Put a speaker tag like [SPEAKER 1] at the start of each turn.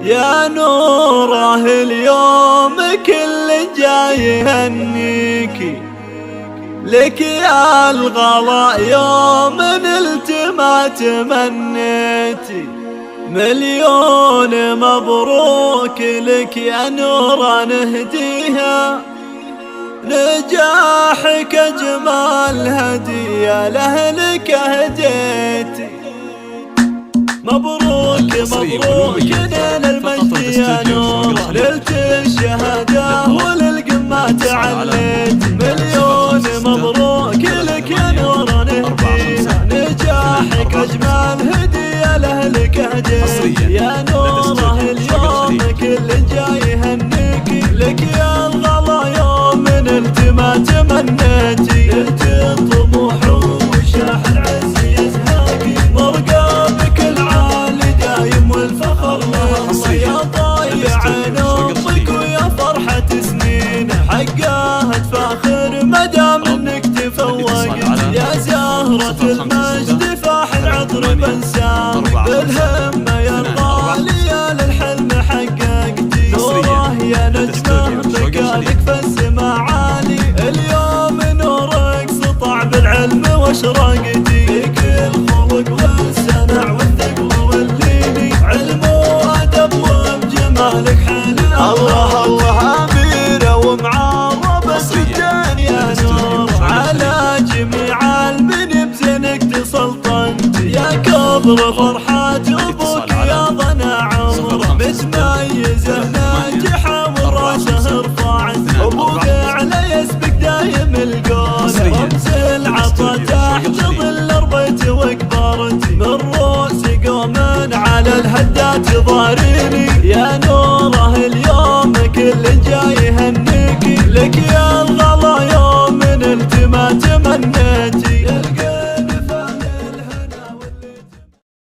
[SPEAKER 1] يا نوره اليوم كل جاي يهنيكي، لك يا الغلا يوم نلت ما تمنيتي. مليون مبروك لك يا نوره نهديها، نجاحك أجمل هدية لأهلك أهديتي. مبروك مبروك ليل المجد يا نوره، ليلة الشهادة وللقمة تعليت. مليون مبروك لك يا نوره نهديها، نجاحك أجمل هدية لأهلك أهديت. يا نوره اليوم كل جاي يهنيكي، لك يا الغلا يوم نلت ما تمنيتي. نلت الطموح وشاح العز يزهاكي، مرقامك العالي دايم والفخر له. يا ضايع نومك ويا فرحة سنين، حقها تفاخر مدام انك تفوقت. يا زهرة المجد فاح العطر بنسامك، بالهمة يا الغالية للحلم حققتي. نوره يا نجمة مكانك في السما عالي، اليوم نورك سطع بالعلم واشرقتي. فيك الخلق والسمع والثقل والليني، علم وادب وبجمالك حلا. الله الله اميره ومعربة الدين يا نور، على جميع المن بزينك تسلطنت. يا كبر فرحة ابوك يا ضنا عمره، متميزه ناجحه وراسه رفعت. ابوك على يسبق دايم القول، رمز العطا تحت ظل ربيت وكبرت. من روس قوم على الهدات ضارب